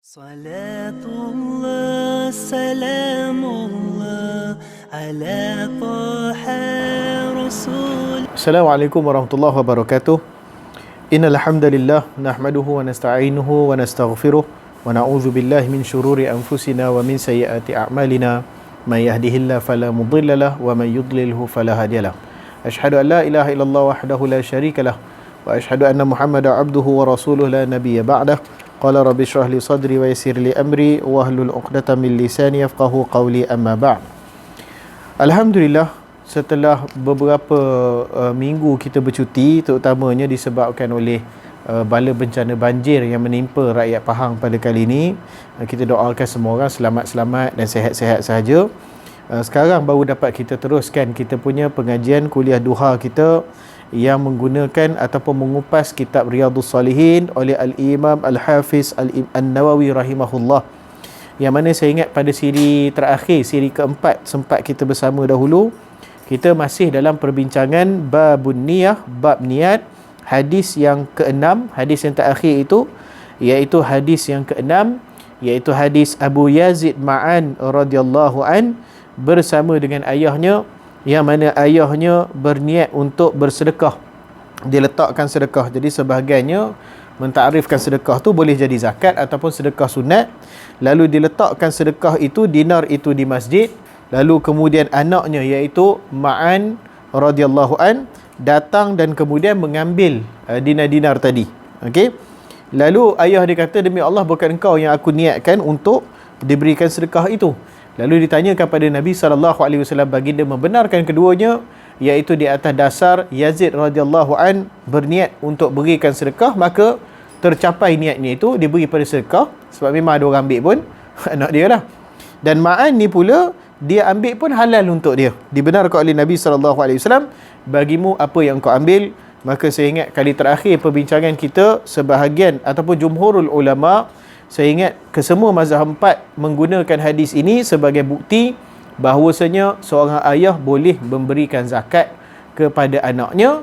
صلاة الله سلام الله على طه رسول. Assalamualaikum warahmatullahi wabarakatuh. Innal hamdalillah nahmaduhu wa nasta'inuhu wa nastaghfiruh wa na'udzu billahi min shururi anfusina wa min sayyiati a'malina. May yahdihillahu fala mudhillalah wa may yudlilhu fala hadiyalah. Asyhadu an la ilaha illallah wahdahu la syarikalah wa asyhadu anna Muhammadan abduhu wa rasuluhu la nabiyya ba'dah. Qala rabbi shrah li sadri wa yassir li amri wahlul 'uqdatam min lisani yafqahu qawli, amma ba'd. Alhamdulillah, setelah beberapa minggu kita bercuti, terutamanya disebabkan oleh bala bencana banjir yang menimpa rakyat Pahang pada kali ini, kita doakan semua orang selamat-selamat dan sihat-sihat sahaja. Sekarang baru dapat kita teruskan kita punya pengajian kuliah duha kita yang menggunakan ataupun mengupas kitab Riyadhus Salihin oleh Al-Imam Al-Hafiz An-Nawawi rahimahullah. Yang mana saya ingat pada siri terakhir, siri keempat sempat kita bersama dahulu, kita masih dalam perbincangan babun niyah, bab niat, hadis yang ke-6, hadis yang terakhir itu iaitu hadis yang ke-6, iaitu hadis Abu Yazid Ma'an radhiyallahu an bersama dengan ayahnya, yang mana ayahnya berniat untuk bersedekah. Dia letakkan sedekah. Jadi sebahagiannya mentakrifkan sedekah tu boleh jadi zakat ataupun sedekah sunat. Lalu diletakkan sedekah itu, dinar itu di masjid. Lalu kemudian anaknya iaitu Ma'an radhiyallahu an datang dan kemudian mengambil dinar-dinar tadi. Okey. Lalu ayah dia kata, demi Allah bukan engkau yang aku niatkan untuk diberikan sedekah itu. Lalu ditanyakan pada Nabi SAW, baginda membenarkan keduanya, iaitu di atas dasar Yazid radhiyallahu an berniat untuk berikan sedekah, maka tercapai niatnya itu, diberi pada sedekah, sebab memang ada orang ambil pun anak dia lah. Dan Ma'an ni pula, dia ambil pun halal untuk dia, dibenarkan oleh Nabi SAW, bagimu apa yang kau ambil. Maka saya ingat kali terakhir perbincangan kita, sebahagian ataupun jumhurul ulama, saya ingat kesemua mazhab empat menggunakan hadis ini sebagai bukti bahawasanya seorang ayah boleh memberikan zakat kepada anaknya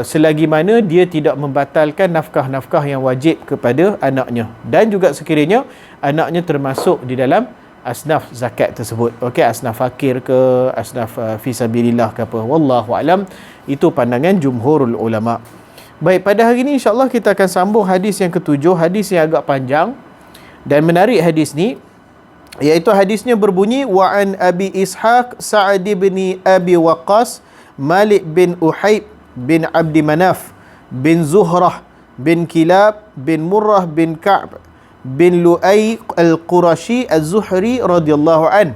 selagi mana dia tidak membatalkan nafkah-nafkah yang wajib kepada anaknya, dan juga sekiranya anaknya termasuk di dalam asnaf zakat tersebut. Okey, asnaf fakir ke, asnaf fisabilillah ke apa, wallahu alam. Itu pandangan jumhurul ulama. Baik, pada hari ini insya-Allah kita akan sambung hadis yang ketujuh, hadis yang agak panjang dan menarik hadis ni, iaitu hadisnya berbunyi, wa an Abi Ishaq Sa'ad bin Abi Waqqas Malik bin Uhaib bin Abdi Manaf bin Zuhrah bin Kilab bin Murrah bin Ka'b bin Lu'ay al-Qurashi az-Zuhri radhiyallahu an,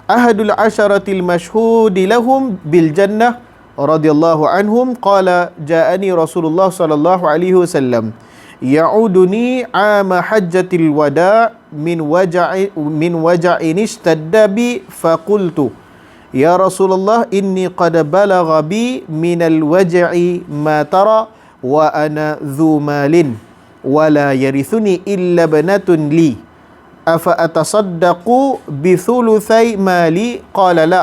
ahadul asharatil mashhudi lahum bil jannah radhiyallahu anhum, qala ja'ani Rasulullah sallallahu alaihi wasallam ya'uduni 'ama hajjatil wada' min waja'in ishtadda bi, faqultu ya Rasulullah inni qad balagha bi min al-waj'i ma tara wa ana dhu malin wa la yarithuni illa banatun li afa atasaddaqu bi thuluthai mali, qala la.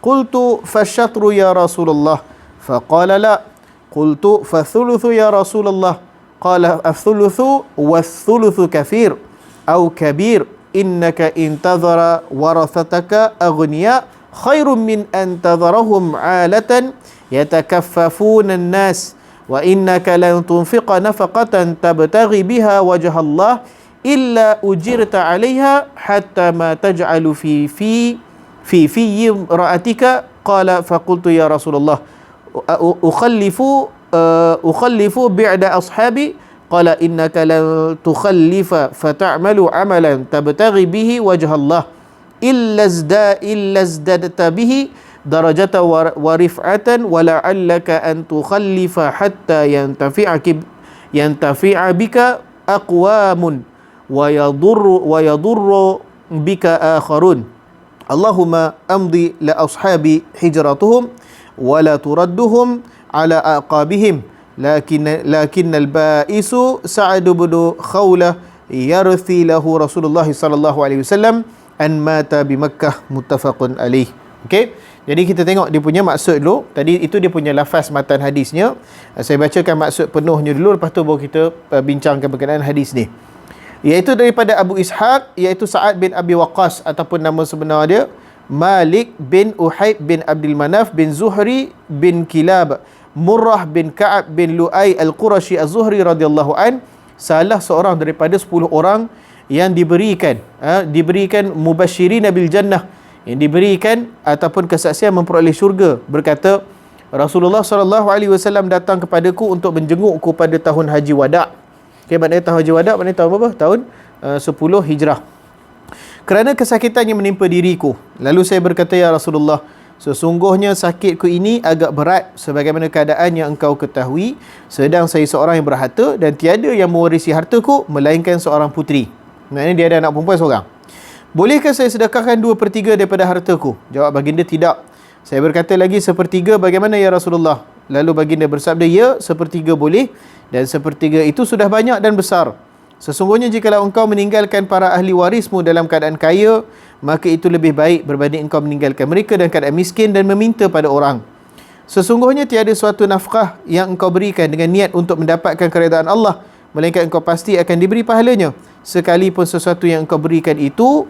Qultu fasyatru ya Rasulullah, faqala la. Qultu fathuluthu ya Rasulullah, qala athuluthu wathuluthu kathir au kabir, innaka intadhara warathataka aghniya khairun min an tadharahum 'alatan yatakaffafuna an-nas, wa innaka lan tunfiqa nafaqatan tabtaghi biha wajha Allah illa ujirta 'alayha hatta ma taj'alu fi ra'atika. Qala faqultu ya Rasulullah ukhallifu bi'da ashabi, qala innaka lan tukhallifa fata'malu amalan tabtaghi bihi wajha Allah illa zdadta bihi darajata wa rif'atan wa la'allaka an tukhallifa hatta yantafi'a bika aqwamun wa yadurru bika akharun. Allahumma amdi la ashabi hijratuhum wa la turadduhum ala aqabihim, lakin al-ba'isu Sa'ad bin Khawlah yarthi lahu Rasulullah sallallahu alaihi wasallam an mata bi Makkah, muttafaqun alaih. Okey, jadi kita tengok dia punya maksud dulu. Tadi itu dia punya lafaz matan hadisnya. Saya bacakan maksud penuhnya dulu, lepas tu baru kita bincangkan berkenaan hadis ni. iaitu daripada Abu Ishaq, iaitu Sa'ad bin Abi Waqqas, ataupun nama sebenar dia Malik bin Uhaib bin Abdul Manaf bin Zuhri bin Kilab, Murrah bin Ka'ab bin Lu'ay Al-Qurashi Az-Zuhri radhiyallahu an, salah seorang daripada 10 orang yang diberikan mubasyirin bil jannah, yang diberikan ataupun kesaksian memperoleh syurga. Berkata, Rasulullah SAW datang kepadaku untuk menjengukku pada tahun Haji Wada'. Okay, maknanya tahun Haji Wada' maknanya tahun apa? Tahun 10 Hijrah. Kerana kesakitan yang menimpa diriku. Lalu saya berkata, ya Rasulullah, sesungguhnya sakitku ini agak berat sebagaimana keadaan yang engkau ketahui, sedang saya seorang yang berharta dan tiada yang mewarisi hartaku melainkan seorang puteri. Maknanya dia ada anak perempuan seorang. Bolehkah saya sedekahkan 2/3 daripada hartaku? Jawab baginda, tidak. Saya berkata lagi, 1/3 bagaimana ya Rasulullah? Lalu baginda bersabda, ya, 1/3 boleh, dan 1/3 itu sudah banyak dan besar. Sesungguhnya jikalau engkau meninggalkan para ahli warismu dalam keadaan kaya, maka itu lebih baik berbanding engkau meninggalkan mereka dalam keadaan miskin dan meminta pada orang. Sesungguhnya tiada suatu nafkah yang engkau berikan dengan niat untuk mendapatkan keredaan Allah, melainkan engkau pasti akan diberi pahalanya, sekalipun sesuatu yang engkau berikan itu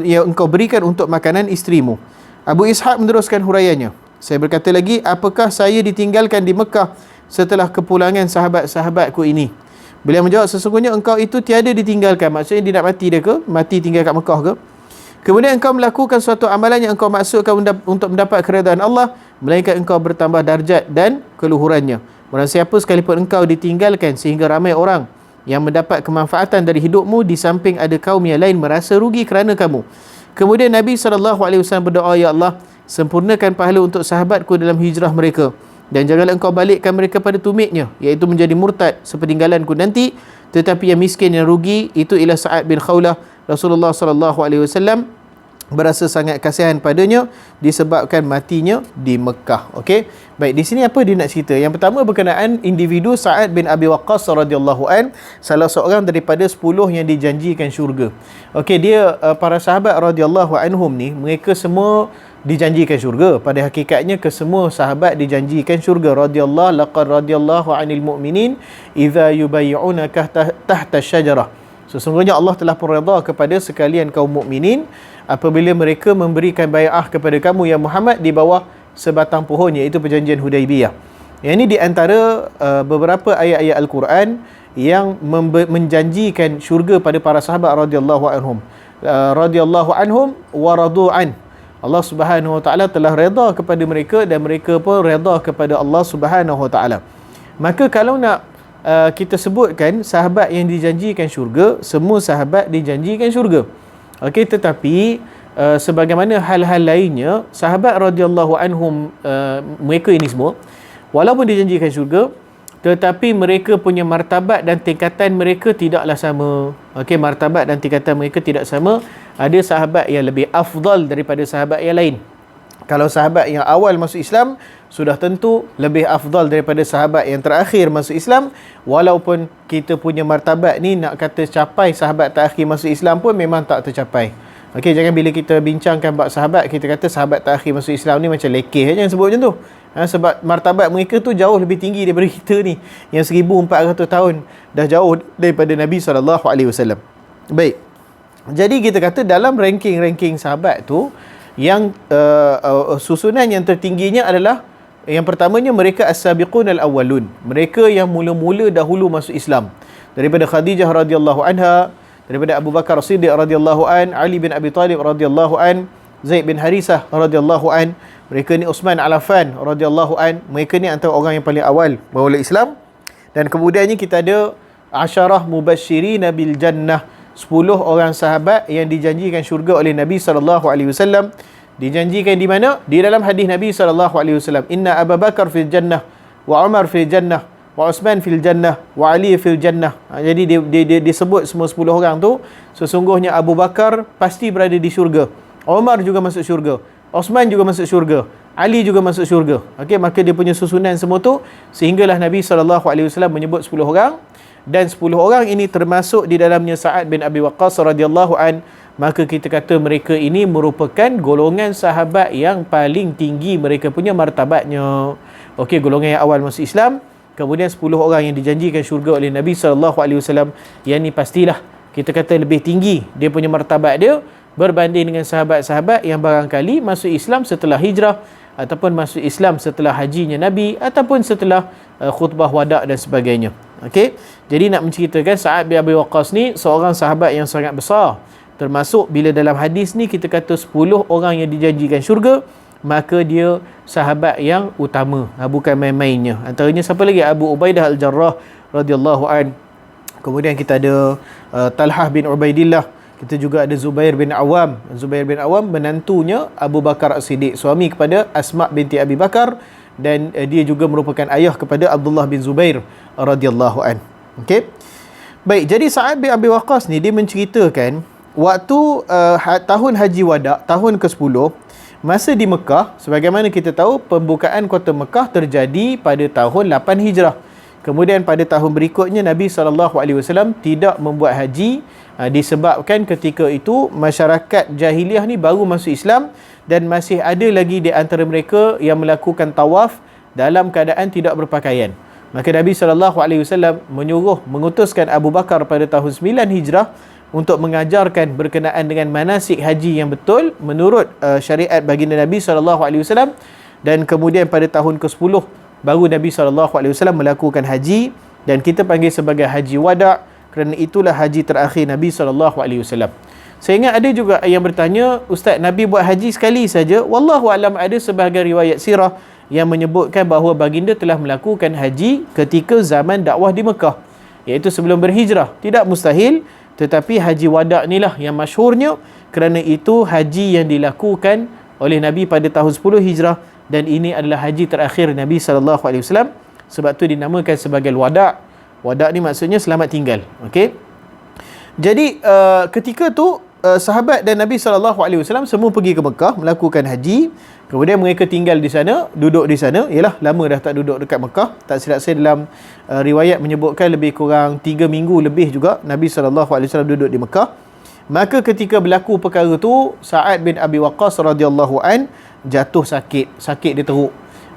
yang engkau berikan untuk makanan isterimu. Abu Ishaq meneruskan huraiannya. Saya berkata lagi, apakah saya ditinggalkan di Mekah setelah kepulangan sahabat-sahabatku ini? Beliau menjawab, sesungguhnya engkau itu tiada ditinggalkan. Maksudnya dia nak mati dia ke? Mati tinggal kat Mekah ke? Kemudian engkau melakukan suatu amalan yang engkau maksudkan untuk mendapat keredaan Allah, melainkan engkau bertambah darjat dan keluhurannya. Barang siapa sekalipun engkau ditinggalkan sehingga ramai orang yang mendapat kemanfaatan dari hidupmu, di samping ada kaum yang lain merasa rugi kerana kamu. Kemudian Nabi SAW berdoa, ya Allah, sempurnakan pahala untuk sahabatku dalam hijrah mereka, dan janganlah engkau balikkan mereka pada tumitnya, iaitu menjadi murtad sepeninggalanku nanti. Tetapi yang miskin, yang rugi, itu ialah Sa'ad bin Khawlah. Rasulullah SAW berasa sangat kasihan padanya disebabkan matinya di Mekah. Okey. Baik, di sini apa dia nak cerita? Yang pertama berkenaan individu Sa'ad bin Abi Waqqas radhiyallahu an, salah seorang daripada 10 yang dijanjikan syurga. Okey, dia para sahabat radhiyallahu anhum ni, mereka semua dijanjikan syurga. Pada hakikatnya kesemua sahabat dijanjikan syurga. Laqad radhiyallahu anil mu'minin idza yubayyi'unaka tahta syajarah. Sesungguhnya Allah telah pun redha kepada sekalian kaum mukminin apabila mereka memberikan bai'ah kepada kamu ya Muhammad di bawah sebatang pohon, iaitu perjanjian Hudaibiyah. Yang ini di antara beberapa ayat-ayat Al-Quran yang menjanjikan syurga pada para sahabat radhiyallahu anhum. Radhiyallahu anhum wa radu'an. Allah Subhanahu wa taala telah redha kepada mereka dan mereka pun redha kepada Allah Subhanahu wa taala. Maka kalau nak kita sebutkan sahabat yang dijanjikan syurga, semua sahabat dijanjikan syurga. Okey, tetapi sebagaimana hal-hal lainnya, sahabat radhiyallahu anhum mereka ini semua walaupun dijanjikan syurga, tetapi mereka punya martabat dan tingkatan mereka tidaklah sama. Okey, martabat dan tingkatan mereka tidak sama. Ada sahabat yang lebih afdal daripada sahabat yang lain. Kalau sahabat yang awal masuk Islam, sudah tentu lebih afdal daripada sahabat yang terakhir masuk Islam. Walaupun kita punya martabat ni nak kata capai sahabat terakhir masuk Islam pun memang tak tercapai. Okey, jangan bila kita bincangkan bab sahabat, kita kata sahabat terakhir masuk Islam ni macam lekeh. Jangan sebut macam tu. Sebab martabat mereka tu jauh lebih tinggi daripada kita ni, yang 1400 tahun dah jauh daripada Nabi SAW. Baik. Jadi kita kata dalam ranking-ranking sahabat tu, yang susunan yang tertingginya adalah yang pertamanya mereka as-sabiqun al-awwalun, mereka yang mula-mula dahulu masuk Islam, daripada Khadijah radhiyallahu anha, daripada Abu Bakar Siddiq radhiyallahu an, Ali bin Abi Talib radhiyallahu an, Zaid bin Harisah radhiyallahu an, mereka ni Uthman al-Affan radhiyallahu an, mereka ni antara orang yang paling awal masuk Islam. Dan kemudiannya kita ada asyarah mubasyirin bil jannah, 10 orang sahabat yang dijanjikan syurga oleh Nabi SAW. Dijanjikan di mana? Di dalam hadis Nabi SAW. Inna Abu Bakar fil jannah, wa Umar fil jannah, wa Uthman fil jannah, wa Ali fil jannah. Jadi dia disebut semua 10 orang tu. Sesungguhnya Abu Bakar pasti berada di syurga, Umar juga masuk syurga, Uthman juga masuk syurga, Ali juga masuk syurga. Okey, maka dia punya susunan semua tu, sehinggalah Nabi SAW menyebut 10 orang. Dan 10 orang ini termasuk di dalamnya Sa'ad bin Abi Waqqas radhiyallahu an. Maka kita kata mereka ini merupakan golongan sahabat yang paling tinggi mereka punya martabatnya. Okey, golongan yang awal masuk Islam, kemudian 10 orang yang dijanjikan syurga oleh Nabi SAW, yang ni pastilah kita kata lebih tinggi dia punya martabat dia berbanding dengan sahabat-sahabat yang barangkali masuk Islam setelah hijrah, ataupun masuk Islam setelah hajinya Nabi, ataupun setelah khutbah wada' dan sebagainya. Okey, jadi nak menceritakan Sa'ad bin Abi Waqqas ni seorang sahabat yang sangat besar, termasuk bila dalam hadis ni kita kata 10 orang yang dijanjikan syurga, maka dia sahabat yang utama, bukan main-mainnya. Antaranya siapa lagi? Abu Ubaidah Al-Jarrah radhiyallahu an. Kemudian kita ada Talhah bin Ubaidillah. Kita juga ada Zubair bin Awam. Zubair bin Awam menantunya Abu Bakar As-Siddiq, suami kepada Asma binti Abi Bakar, dan dia juga merupakan ayah kepada Abdullah bin Zubair radhiyallahu an. Okey. Baik, jadi Sa'ad bin Abi Waqqas ni dia menceritakan waktu tahun Haji Wada', tahun ke-10, masa di Mekah, sebagaimana kita tahu pembukaan kota Mekah terjadi pada tahun 8 Hijrah. Kemudian pada tahun berikutnya Nabi SAW tidak membuat haji, disebabkan ketika itu masyarakat jahiliah ni baru masuk Islam dan masih ada lagi di antara mereka yang melakukan tawaf dalam keadaan tidak berpakaian. Maka Nabi SAW mengutuskan Abu Bakar pada tahun 9 Hijrah untuk mengajarkan berkenaan dengan manasik haji yang betul menurut syariat baginda Nabi SAW, dan kemudian pada tahun ke-10 baru Nabi SAW melakukan haji, dan kita panggil sebagai Haji Wada' kerana itulah haji terakhir Nabi SAW. Saya ingat ada juga yang bertanya, Ustaz, Nabi buat haji sekali saja? Wallahu alam, ada sebahagian riwayat sirah yang menyebutkan bahawa baginda telah melakukan haji ketika zaman dakwah di Mekah, iaitu sebelum berhijrah. Tidak mustahil, tetapi Haji Wada' inilah yang masyhurnya kerana itu haji yang dilakukan oleh Nabi pada tahun 10 Hijrah, dan ini adalah haji terakhir Nabi SAW. Sebab tu dinamakan sebagai Wada'. Wada' ni maksudnya selamat tinggal. Okey. Jadi ketika tu sahabat dan Nabi SAW semua pergi ke Mekah melakukan haji. Kemudian mereka tinggal di sana, duduk di sana. Yalah, lama dah tak duduk dekat Mekah. Tak silap saya dalam riwayat menyebutkan lebih kurang 3 minggu lebih juga Nabi SAW duduk di Mekah. Maka ketika berlaku perkara tu, Sa'ad bin Abi Waqqas radhiyallahu an jatuh sakit. Sakit dia teruk.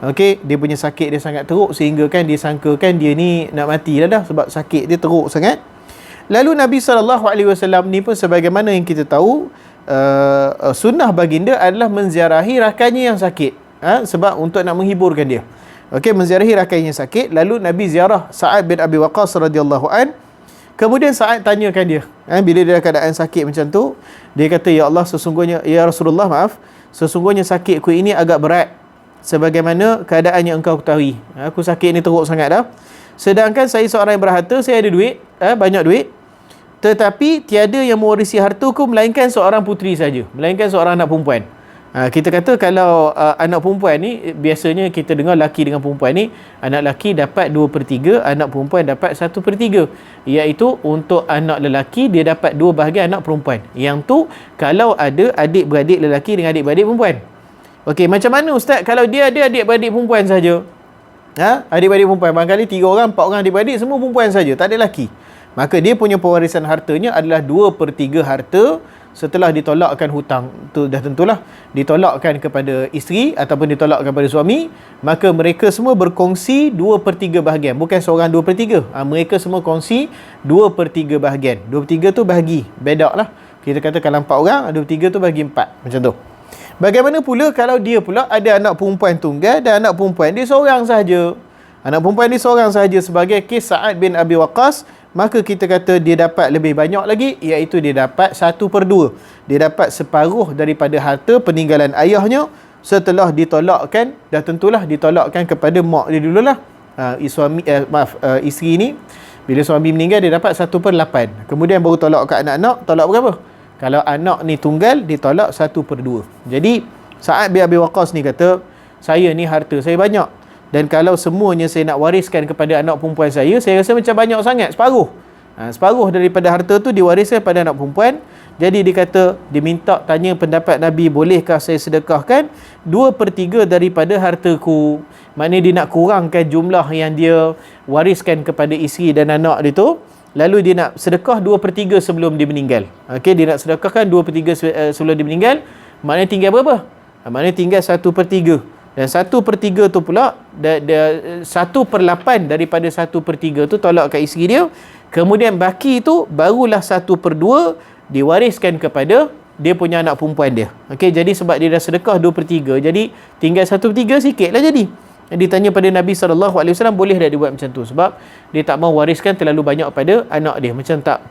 Okey, dia punya sakit dia sangat teruk sehingga kan dia sangkakan dia ni nak mati dah sebab sakit dia teruk sangat. Lalu Nabi SAW ni pun sebagaimana yang kita tahu, sunnah baginda adalah menziarahi rakannya yang sakit, sebab untuk nak menghiburkan dia. Okey, menziarahi rakannya yang sakit. Lalu Nabi ziarah Sa'ad bin Abi Waqqas radhiyallahu an. Kemudian Sa'ad tanyakan dia, bila dia dalam keadaan sakit macam tu, dia kata, ya Allah, sesungguhnya, ya Rasulullah, maaf, sesungguhnya sakitku ini agak berat sebagaimana keadaan yang engkau ketahui. Aku sakit ni teruk sangat dah. Sedangkan saya seorang yang berharta, saya ada duit, banyak duit, tetapi tiada yang mewarisi hartaku melainkan seorang puteri saja, melainkan seorang anak perempuan. Kita kata kalau anak perempuan ni, biasanya kita dengar laki dengan perempuan ni, anak laki dapat 2/3, anak perempuan dapat 1/3, iaitu untuk anak lelaki dia dapat 2 bahagian anak perempuan. Yang tu kalau ada adik-beradik lelaki dengan adik-beradik perempuan. Okey, macam mana Ustaz kalau dia ada adik-beradik perempuan saja? Adik-beradik perempuan, barangkali 3 orang, 4 orang adik-beradik, semua perempuan saja, tak ada lelaki. Maka dia punya pewarisan hartanya adalah 2/3 harta setelah ditolakkan hutang. Tu dah tentulah ditolakkan kepada isteri ataupun ditolakkan kepada suami, maka mereka semua berkongsi 2/3 bahagian, bukan seorang 2/3. Mereka semua kongsi 2/3 bahagian. 2/3 tu bahagi, bedak lah. Kita kata kalau 4 orang, 2/3 tu bagi 4, macam tu. Bagaimana pula kalau dia pula ada anak perempuan tunggal dan anak perempuan dia seorang sahaja? Anak perempuan dia seorang sahaja sebagai kes Sa'ad bin Abi Waqqas, maka kita kata dia dapat lebih banyak lagi, iaitu dia dapat 1/2. Dia dapat separuh daripada harta peninggalan ayahnya setelah ditolakkan. Dah tentulah ditolakkan kepada mak dia dululah. Isteri ni bila suami meninggal dia dapat 1/8. Kemudian baru tolak kat anak-anak. Tolak berapa? Kalau anak ni tunggal ditolak 1/2. Jadi Sa'ad bin Abi Waqqas ni kata, saya ni harta saya banyak, dan kalau semuanya saya nak wariskan kepada anak perempuan saya rasa macam banyak sangat, separuh. Separuh daripada harta tu diwariskan pada anak perempuan. Jadi dia kata, dia minta tanya pendapat Nabi, bolehkah saya sedekahkan 2/3 daripada hartaku? Maknanya dia nak kurangkan jumlah yang dia wariskan kepada isteri dan anak dia tu. Lalu dia nak sedekah 2/3 sebelum dia meninggal. Okey, dia nak sedekahkan 2/3 sebelum dia meninggal. Maknanya tinggal berapa? Maknanya tinggal 1/3. Dan 1/3 tu pula 1/8 daripada 1/3 tu tolak kat isteri dia. Kemudian baki tu barulah 1/2 diwariskan kepada dia punya anak perempuan dia. Okey, jadi sebab dia dah sedekah 2/3, jadi tinggal 1/3 sikit lah jadi. Ditanya pada Nabi SAW, boleh tak dia buat macam tu? Sebab dia tak mahu wariskan terlalu banyak pada anak dia. Macam tak,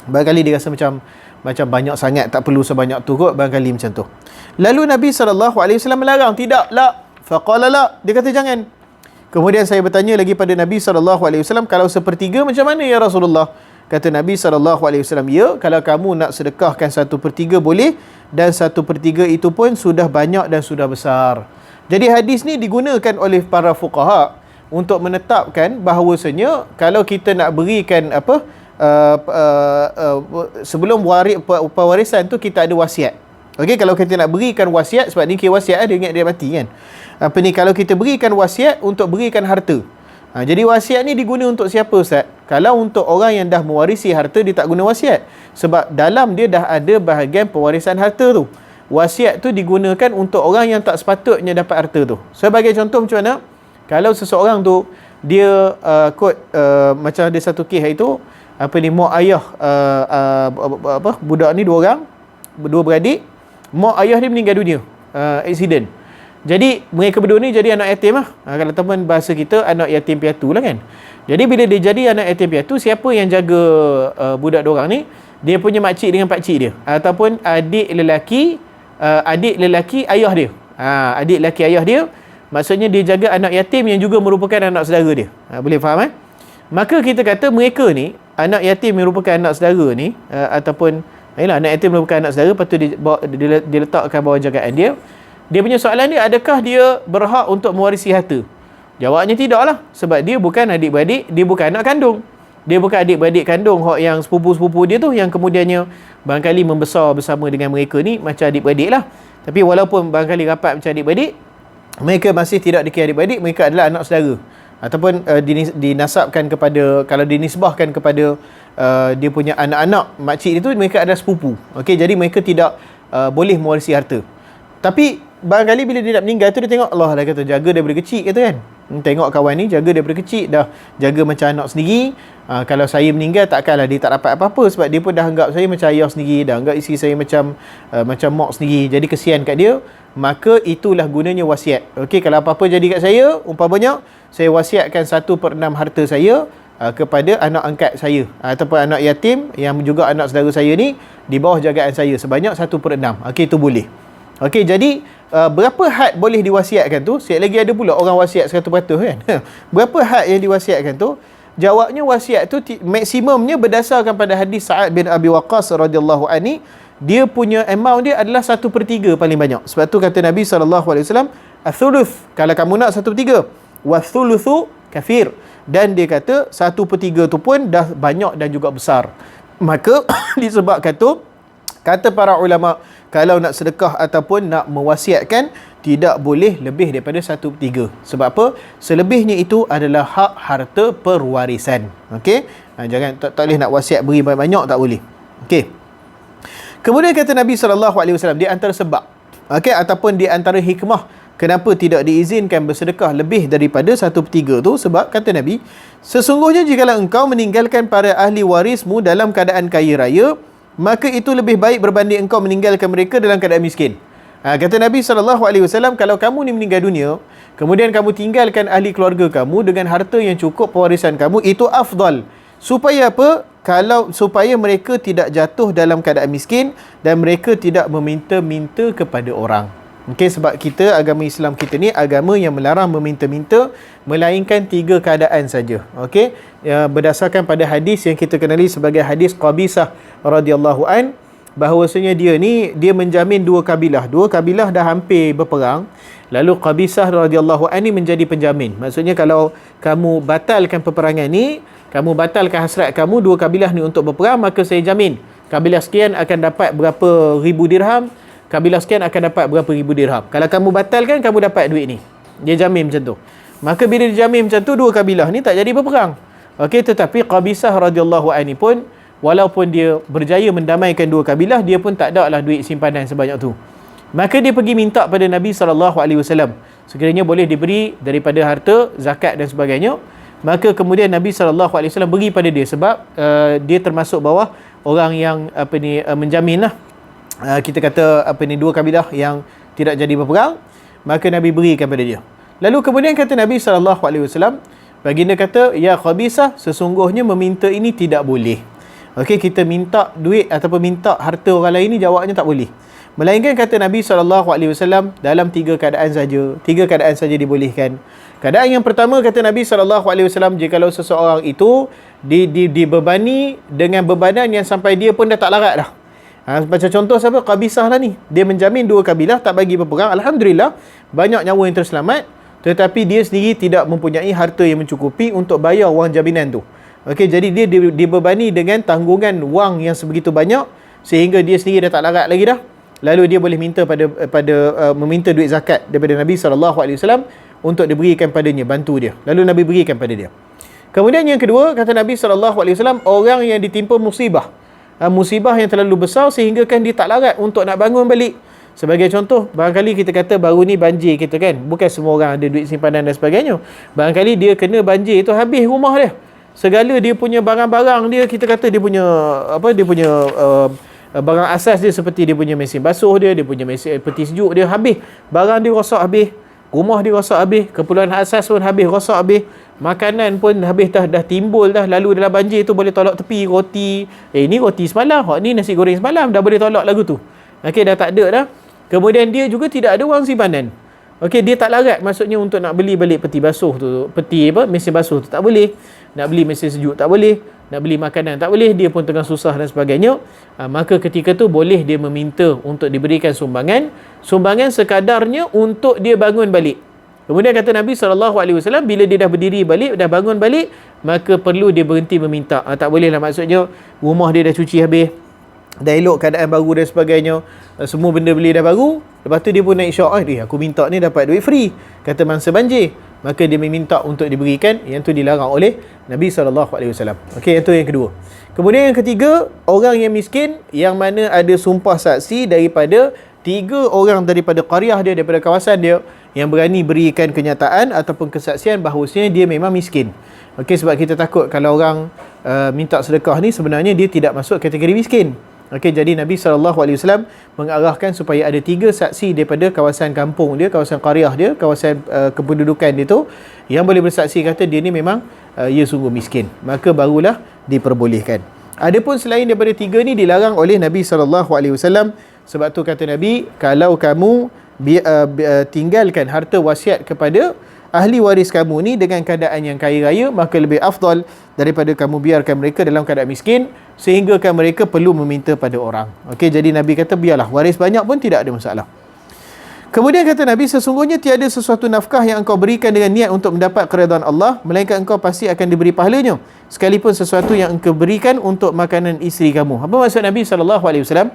barangkali dia rasa macam banyak sangat, tak perlu sebanyak tu kot, barangkali macam tu. Lalu Nabi SAW melarang, tidak, la, faqala la, dia kata jangan. Kemudian saya bertanya lagi pada Nabi SAW, kalau 1/3 macam mana ya Rasulullah? Kata Nabi SAW, ya, kalau kamu nak sedekahkan 1/3 boleh, dan 1/3 itu pun sudah banyak dan sudah besar. Jadi hadis ni digunakan oleh para fuqaha untuk menetapkan bahawasanya kalau kita nak berikan sebelum pewarisan tu kita ada wasiat. Okey, kalau kita nak berikan wasiat, sebab ni kira wasiat dia ingat dia mati kan. Kalau kita berikan wasiat untuk berikan harta. Jadi wasiat ni diguna untuk siapa Ustaz? Kalau untuk orang yang dah mewarisi harta, dia tak guna wasiat. Sebab dalam dia dah ada bahagian pewarisan harta tu. Wasiat tu digunakan untuk orang yang tak sepatutnya dapat harta tu. Sebagai contoh macam mana? Kalau seseorang tu dia macam ada satu kes itu, mak ayah budak ni dua beradik, mak ayah dia meninggal dunia, accident. Jadi mereka berdua ni jadi anak yatim lah. Kalau teman bahasa kita, anak yatim piatu lah kan. Jadi bila dia jadi anak yatim piatu, siapa yang jaga budak diorang ni? Dia punya makcik dengan pakcik dia, ataupun adik lelaki ayah dia. Adik lelaki ayah dia, maksudnya dia jaga anak yatim yang juga merupakan anak saudara dia. Boleh faham Maka kita kata mereka ni, anak yatim yang merupakan anak saudara ni, ataupun anak yatim merupakan anak saudara, lepas tu dia letakkan bawah jagaan dia. Dia punya soalan dia, adakah dia berhak untuk mewarisi harta? Jawabnya tidaklah, sebab dia bukan adik-beradik, dia bukan anak kandung. Dia bukan adik-beradik kandung yang sepupu-sepupu dia tu, yang kemudiannya barangkali membesar bersama dengan mereka ni macam adik-beradik lah. Tapi walaupun barangkali rapat macam adik-beradik, mereka masih tidak dikira adik-beradik, mereka adalah anak saudara. Ataupun dinasabkan kepada, kalau dinisbahkan kepada dia punya anak-anak makcik dia tu, mereka adalah sepupu. Okey, jadi mereka tidak boleh mewarisi harta. Tapi barangkali bila dia nak meninggal tu, dia tengok Allah dah kata jaga daripada kecil, kata kan. Tengok kawan ni jaga daripada kecil, dah jaga macam anak sendiri. Kalau saya meninggal, takkanlah dia tak dapat apa-apa, sebab dia pun dah anggap saya macam ayah sendiri, dah anggap isteri saya macam mak sendiri. Jadi kesian kat dia. Maka itulah gunanya wasiat. Okey, kalau apa-apa jadi kat saya, umpamanya saya wasiatkan 1/6 harta saya kepada anak angkat saya, ataupun anak yatim yang juga anak saudara saya ni, di bawah jagaan saya, sebanyak 1/6. Okey, itu boleh. Okey, jadi berapa had boleh diwasiatkan tu? Sekali lagi ada pula orang wasiat 100% kan. Berapa had yang diwasiatkan tu? Jawabnya wasiat tu maksimumnya berdasarkan pada hadis Sa'ad bin Abi Waqqas radhiyallahu anhu, dia punya amount dia adalah 1/3 paling banyak. Sebab tu kata Nabi SAW, "Athuluth, kalau kamu nak 1/3, wathuluthu kafir." Dan dia kata 1/3 tu pun dah banyak dan juga besar. Maka disebabkan tu, kata para ulama, kalau nak sedekah ataupun nak mewasiatkan, tidak boleh lebih daripada 1/3. Sebab apa? Selebihnya itu adalah hak harta perwarisan. Okey? Jangan tak boleh nak wasiat beri banyak-banyak, tak boleh. Okey. Kemudian kata Nabi SAW, di antara sebab, okey, ataupun di antara hikmah kenapa tidak diizinkan bersedekah lebih daripada 1/3 tu, sebab kata Nabi, sesungguhnya jikalau engkau meninggalkan para ahli warismu dalam keadaan kaya raya, maka itu lebih baik berbanding engkau meninggalkan mereka dalam keadaan miskin. Kata Nabi SAW, kalau kamu ni meninggal dunia, kemudian kamu tinggalkan ahli keluarga kamu dengan harta yang cukup pewarisan kamu, itu afdal. Supaya apa? Supaya mereka tidak jatuh dalam keadaan miskin dan mereka tidak meminta-minta kepada orang. Okey, sebab kita, agama Islam kita ni agama yang melarang meminta-minta, melainkan 3 keadaan saja. Okey, berdasarkan pada hadis yang kita kenali sebagai hadis Qabisah radhiyallahu an, bahawasanya dia menjamin 2 kabilah. 2 kabilah dah hampir berperang. Lalu Qabisah radhiyallahu an ni menjadi penjamin. Maksudnya kalau kamu batalkan peperangan ni, kamu batalkan hasrat kamu 2 kabilah ni untuk berperang, maka saya jamin kabilah sekian akan dapat berapa ribu dirham, kabilah sekian akan dapat berapa ribu dirham. Kalau kamu batalkan, kamu dapat duit ni. Dia jamin macam tu. Maka bila dia jamin macam tu, 2 kabilah ni tak jadi berperang. Okey, tetapi Qabisah radhiyallahu anhu pun, walaupun dia berjaya mendamaikan 2 kabilah, dia pun tak ada lah duit simpanan sebanyak tu. Maka dia pergi minta pada Nabi SAW, sekiranya boleh diberi daripada harta, zakat dan sebagainya, maka kemudian Nabi SAW beri pada dia, sebab dia termasuk bawah orang yang menjamin lah, kita kata dua kabilah yang tidak jadi berperang, maka Nabi berikan pada dia. Lalu kemudian kata Nabi SAW, baginda kata, ya Khabisah, sesungguhnya meminta ini tidak boleh. Okey, kita minta duit ataupun minta harta orang lain ni, jawabnya tak boleh. Melainkan kata Nabi SAW, dalam 3 keadaan saja. 3 keadaan saja dibolehkan. Keadaan yang pertama, kata Nabi SAW, jikalau seseorang itu dibebani dengan bebanan yang sampai dia pun dah tak larat dah. Macam contoh siapa? Qabisah lah ni. Dia menjamin 2 kabilah tak bagi berperang. Alhamdulillah, banyak nyawa yang terselamat. Tetapi dia sendiri tidak mempunyai harta yang mencukupi untuk bayar wang jaminan tu. Okey, jadi dia dibebani dengan tanggungan wang yang sebegitu banyak, sehingga dia sendiri dah tak larat lagi dah. Lalu dia boleh minta meminta duit zakat daripada Nabi SAW untuk diberikan padanya, bantu dia. Lalu Nabi berikan pada dia. Kemudian yang kedua, kata Nabi SAW, orang yang ditimpa musibah. Musibah yang terlalu besar sehingga kan dia tak larat untuk nak bangun balik. Sebagai contoh, barangkali kita kata baru ni banjir kita kan. Bukan semua orang ada duit simpanan dan sebagainya. Barangkali dia kena banjir tu, habis rumah dia. Segala dia punya barang-barang dia, kita kata dia punya barang asas dia, seperti dia punya mesin basuh dia punya mesin peti sejuk dia, habis. Barang dia rosak habis, rumah dia rosak habis, keperluan asas pun habis, rosak habis, makanan pun habis dah timbul dah. Lalu dalam banjir tu boleh tolak tepi roti, ni roti semalam, ni nasi goreng semalam, dah boleh tolak lagu tu. Okey, dah tak ada dah. Kemudian dia juga tidak ada wang simpanan. Okey, dia tak larat, maksudnya untuk nak beli balik peti basuh tu, mesin basuh tu tak boleh, nak beli mesin sejuk tak boleh, nak beli makanan tak boleh, dia pun tengah susah dan sebagainya. Maka ketika tu boleh dia meminta untuk diberikan sumbangan sekadarnya untuk dia bangun balik. Kemudian kata Nabi SAW, bila dia dah berdiri balik, dah bangun balik, maka perlu dia berhenti meminta. Tak boleh lah, maksudnya rumah dia dah cuci habis, dah elok keadaan baru dan sebagainya, semua benda beli dah baru, lepas tu dia pun naik syak, aku minta ni dapat duit free, kata mangsa banjir, maka dia meminta untuk diberikan. Yang tu dilarang oleh Nabi SAW. Okey, itu yang kedua. Kemudian yang ketiga, orang yang miskin yang mana ada sumpah saksi daripada 3 orang daripada qaryah dia, daripada kawasan dia, yang berani berikan kenyataan ataupun kesaksian bahawasanya dia memang miskin. Okey, sebab kita takut kalau orang minta sedekah ni sebenarnya dia tidak masuk kategori miskin. Okey, jadi Nabi SAW mengarahkan supaya ada 3 saksi daripada kawasan kampung dia, kawasan qaryah dia, kawasan kependudukan dia tu, yang boleh bersaksi kata dia ni memang ia sungguh miskin. Maka barulah diperbolehkan. Adapun selain daripada 3 ni dilarang oleh Nabi SAW. Sebab tu kata Nabi, kalau kamu tinggalkan harta wasiat kepada ahli waris kamu ni dengan keadaan yang kaya raya, maka lebih afdal daripada kamu biarkan mereka dalam keadaan miskin sehingga kan mereka perlu meminta pada orang. Okey, jadi Nabi kata biarlah waris banyak pun tidak ada masalah. Kemudian kata Nabi, sesungguhnya tiada sesuatu nafkah yang engkau berikan dengan niat untuk mendapat keredaan Allah, melainkan engkau pasti akan diberi pahalanya, sekalipun sesuatu yang engkau berikan untuk makanan isteri kamu. Apa maksud Nabi SAW?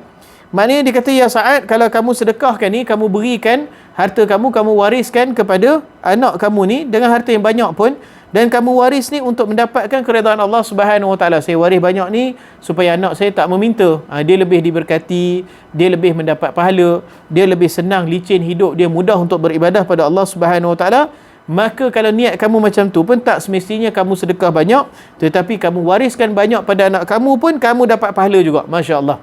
Maknanya dia kata, ya Sa'ad, kalau kamu sedekahkan ni, kamu berikan harta kamu, kamu wariskan kepada anak kamu ni dengan harta yang banyak pun, dan kamu waris ni untuk mendapatkan keredaan Allah Subhanahu Wa Taala. Saya waris banyak ni supaya anak saya tak meminta, dia lebih diberkati, dia lebih mendapat pahala, dia lebih senang licin hidup dia, mudah untuk beribadah pada Allah Subhanahu Wa Taala. Maka kalau niat kamu macam tu pun, tak semestinya kamu sedekah banyak, tetapi kamu wariskan banyak pada anak kamu pun kamu dapat pahala juga. Masya Allah.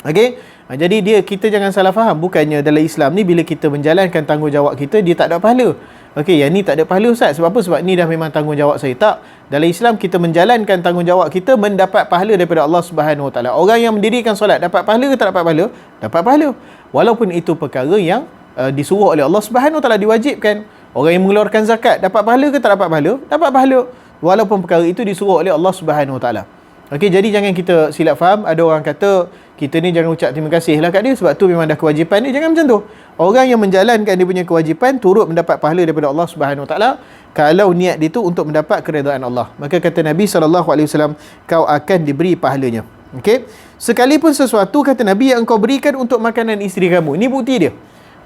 Okey, jadi kita jangan salah faham, bukannya dalam Islam ni bila kita menjalankan tanggungjawab kita dia tak ada pahala. Okey, yang ni tak ada pahala Ustaz, sebab apa? Sebab ni dah memang tanggungjawab saya. Tak, dalam Islam kita menjalankan tanggungjawab kita mendapat pahala daripada Allah Subhanahu Wa Taala. Orang yang mendirikan solat dapat pahala ke tak dapat pahala? Dapat pahala. Walaupun itu perkara yang disuruh oleh Allah Subhanahu Wa Taala, diwajibkan. Orang yang mengeluarkan zakat dapat pahala ke tak dapat pahala? Dapat pahala. Walaupun perkara itu disuruh oleh Allah Subhanahu Wa Taala. Okey, jadi jangan kita silap faham. Ada orang kata kita ni jangan ucap terima kasih lah kat dia sebab tu memang dah kewajipan dia. Jangan macam tu. Orang yang menjalankan dia punya kewajipan turut mendapat pahala daripada Allah Subhanahu Wa Taala kalau niat dia tu untuk mendapat keredaan Allah. Maka kata Nabi SAW, kau akan diberi pahalanya. Okey, sekalipun sesuatu, kata Nabi, yang kau berikan untuk makanan isteri kamu. Ini bukti dia.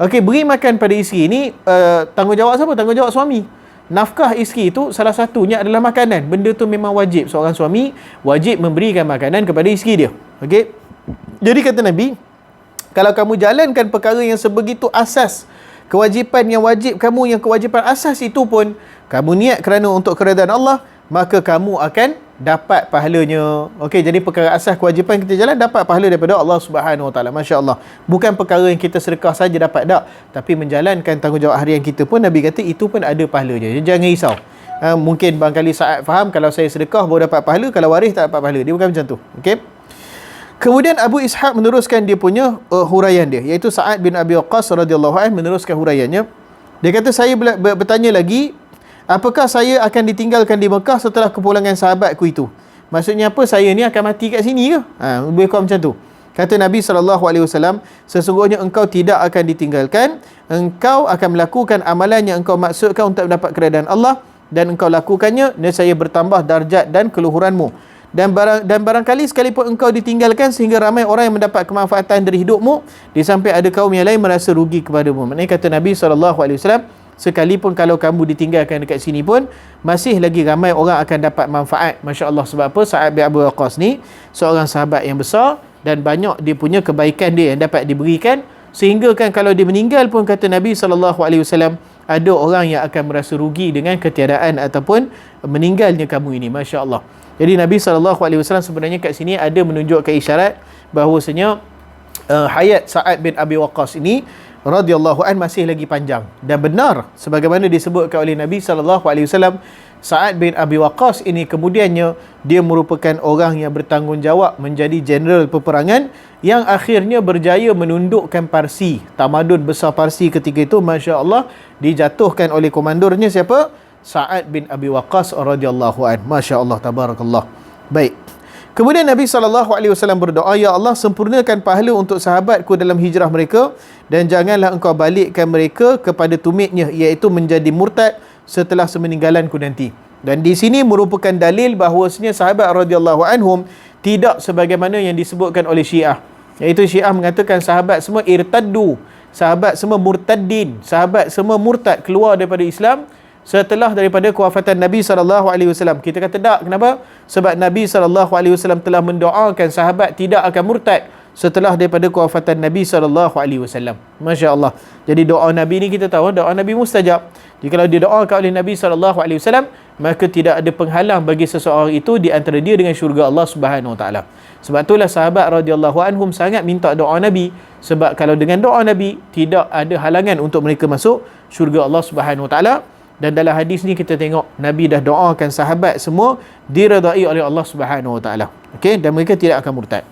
Okey, beri makan pada isteri ni tanggungjawab siapa? Tanggungjawab suami. Nafkah isteri itu salah satunya adalah makanan. Benda tu memang wajib. Seorang suami wajib memberikan makanan kepada isteri dia. Okey. Jadi kata Nabi, kalau kamu jalankan perkara yang sebegitu asas, kewajipan yang wajib kamu, yang kewajipan asas itu pun kamu niat kerana untuk keredaan Allah, maka kamu akan dapat pahalanya. Okey, jadi perkara asas kewajipan kita jalan, dapat pahala daripada Allah Subhanahu Wa Taala. Masya-Allah. Bukan perkara yang kita sedekah saja dapat, tak, tapi menjalankan tanggungjawab harian kita pun Nabi kata itu pun ada pahalanya. Jangan risau. Mungkin barangkali Sa'ad faham kalau saya sedekah baru dapat pahala, kalau waris tak dapat pahala. Dia bukan macam tu. Okey. Kemudian Abu Ishaq meneruskan dia punya huraian dia, iaitu Sa'ad bin Abi Waqqas radhiyallahu anhu meneruskan huraiannya. Dia kata, saya bertanya lagi, apakah saya akan ditinggalkan di Mekah setelah kepulangan sahabatku itu? Maksudnya apa? Saya ni akan mati kat sini ke? Lebih kurang macam tu. Kata Nabi SAW, sesungguhnya engkau tidak akan ditinggalkan. Engkau akan melakukan amalan yang engkau maksudkan untuk mendapat keredaan Allah, dan engkau lakukannya, nescaya bertambah darjat dan keluhuranmu. Dan barangkali sekalipun engkau ditinggalkan sehingga ramai orang yang mendapat kemanfaatan dari hidupmu, di samping ada kaum yang lain merasa rugi kepadamu. Maknanya kata Nabi SAW, sekalipun kalau kamu ditinggalkan dekat sini pun, masih lagi ramai orang akan dapat manfaat. Masya Allah. Sebab apa? Sa'ad bin Abi Waqqas ni seorang sahabat yang besar, dan banyak dia punya kebaikan dia yang dapat diberikan, sehingga kan kalau dia meninggal pun, kata Nabi SAW, ada orang yang akan merasa rugi dengan ketiadaan ataupun meninggalnya kamu ini. Masya Allah. Jadi Nabi SAW sebenarnya kat sini ada menunjukkan isyarat bahawasanya hayat Sa'ad bin Abi Waqqas ini radhiyallahu an masih lagi panjang. Dan benar sebagaimana disebutkan oleh Nabi SAW, Sa'ad bin Abi Waqqas ini kemudiannya dia merupakan orang yang bertanggungjawab menjadi jeneral peperangan yang akhirnya berjaya menundukkan Parsi. Tamadun besar Parsi ketika itu, Masya Allah, dijatuhkan oleh komandornya siapa? Sa'ad bin Abi Waqqas radhiyallahu an. Masya Allah, tabarakallah. Baik. Kemudian Nabi SAW berdoa, ya Allah, sempurnakan pahala untuk sahabatku dalam hijrah mereka, dan janganlah engkau balikkan mereka kepada tumitnya, iaitu menjadi murtad setelah semeninggalanku nanti. Dan di sini merupakan dalil bahawasanya sahabat radhiyallahu anhum tidak sebagaimana yang disebutkan oleh Syiah. Iaitu Syiah mengatakan sahabat semua irtaddu, sahabat semua murtaddin, sahabat semua murtad, keluar daripada Islam setelah daripada kewafatan Nabi SAW. Kita kata tak. Kenapa? Sebab Nabi SAW telah mendoakan sahabat tidak akan murtad setelah daripada kewafatan Nabi SAW. Masya Allah. Jadi doa Nabi ni kita tahu, doa Nabi mustajab. Jadi kalau didoakan oleh Nabi SAW, maka tidak ada penghalang bagi seseorang itu di antara dia dengan syurga Allah Subhanahu Wa Taala. Sebab itulah sahabat radhiyallahu anhum sangat minta doa Nabi. Sebab kalau dengan doa Nabi, tidak ada halangan untuk mereka masuk syurga Allah Subhanahu Wa Taala. Dan dalam hadis ni kita tengok Nabi dah doakan sahabat semua diredai oleh Allah Subhanahu Wa Taala. Okey, dan mereka tidak akan murtad.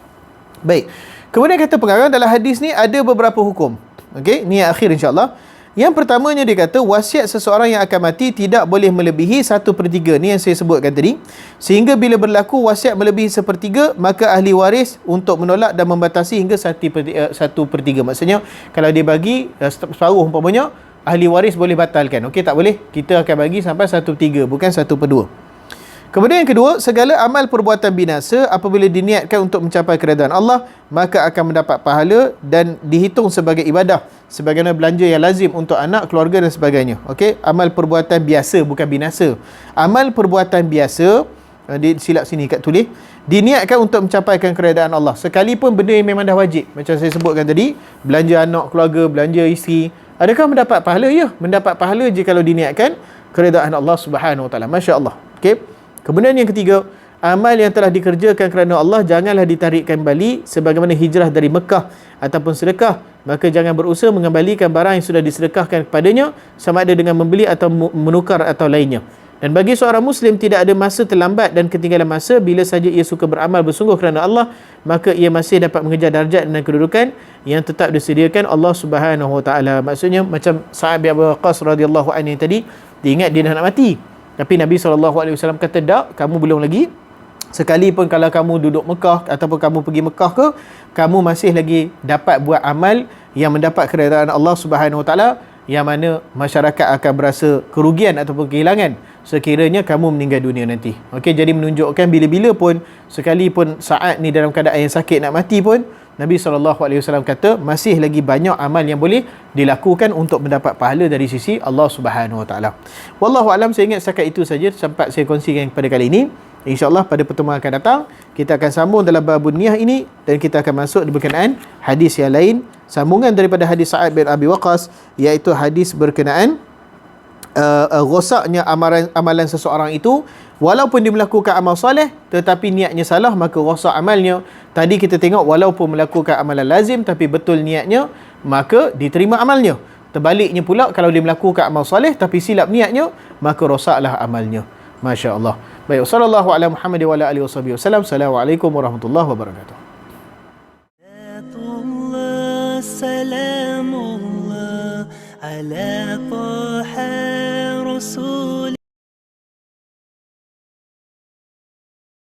Baik. Kemudian kata pengarang, dalam hadis ni ada beberapa hukum. Okey, ni yang akhir insya-Allah. Yang pertamanya dia kata wasiat seseorang yang akan mati tidak boleh melebihi 1/3. Ni yang saya sebutkan tadi. Sehingga bila berlaku wasiat melebihi 1/3, maka ahli waris untuk menolak dan membatasi hingga 1/3. Maksudnya kalau dia bagi separuh umpamanya, ahli waris boleh batalkan. Okey, tak boleh. Kita akan bagi sampai 1/3, bukan 1/2. Kemudian yang kedua, segala amal perbuatan binasa apabila diniatkan untuk mencapai keredaan Allah, maka akan mendapat pahala dan dihitung sebagai ibadah, sebagaimana belanja yang lazim untuk anak, keluarga dan sebagainya. Okey, amal perbuatan biasa, bukan binasa. Amal perbuatan biasa, silap sini kat tulis, diniatkan untuk mencapaikan keredaan Allah, sekalipun benda yang memang dah wajib. Macam saya sebutkan tadi, belanja anak, keluarga, belanja isteri, adakah mendapat pahala? Ya, mendapat pahala jika kalau diniatkan keredaan Allah Subhanahu Wa Taala. Masya Allah. Okey. Kemudian yang ketiga, amal yang telah dikerjakan kerana Allah janganlah ditarikkan balik, sebagaimana hijrah dari Mekah ataupun sedekah. Maka jangan berusaha mengembalikan barang yang sudah disedekahkan kepadanya, sama ada dengan membeli atau menukar atau lainnya. Dan bagi seorang Muslim tidak ada masa terlambat dan ketinggalan masa. Bila saja ia suka beramal bersungguh kerana Allah, maka ia masih dapat mengejar darjat dan kedudukan yang tetap disediakan Allah Subhanahu Wa Taala. Maksudnya macam Sa'ad bin Abi Waqqas radhiyallahu anhu tadi, dia ingat dia dah nak mati, tapi Nabi SAW kata, tak, kamu belum lagi. Sekalipun kalau kamu duduk Mekah ataupun kamu pergi Mekah ke, kamu masih lagi dapat buat amal yang mendapat keredaan Allah Subhanahu Wa Taala, yang mana masyarakat akan berasa kerugian ataupun kehilangan sekiranya kamu meninggal dunia nanti. Okey, jadi menunjukkan bila-bila pun, sekalipun saat ni dalam keadaan yang sakit nak mati pun, Nabi SAW kata masih lagi banyak amal yang boleh dilakukan untuk mendapat pahala dari sisi Allah Subhanahu Wa Taala. Wallahu alam, saya ingat setakat itu saja sempat saya kongsikan pada kali ini. InsyaAllah pada pertemuan akan datang kita akan sambung dalam babun niyah ini, dan kita akan masuk di berkenaan hadis yang lain sambungan daripada hadis Sa'ad bin Abi Waqqas, iaitu hadis berkenaan rosaknya amalan seseorang itu. Walaupun dia melakukan amal soleh tetapi niatnya salah, maka rosak amalnya. Tadi kita tengok walaupun melakukan amalan lazim tapi betul niatnya, maka diterima amalnya. Terbaliknya pula, kalau dia melakukan amal soleh tapi silap niatnya, maka rosaklah amalnya. Masya Allah. Baik, sallallahu ala Muhammad wa ala alihi wasallam. Assalamualaikum warahmatullahi wabarakatuh. سلام الله على طه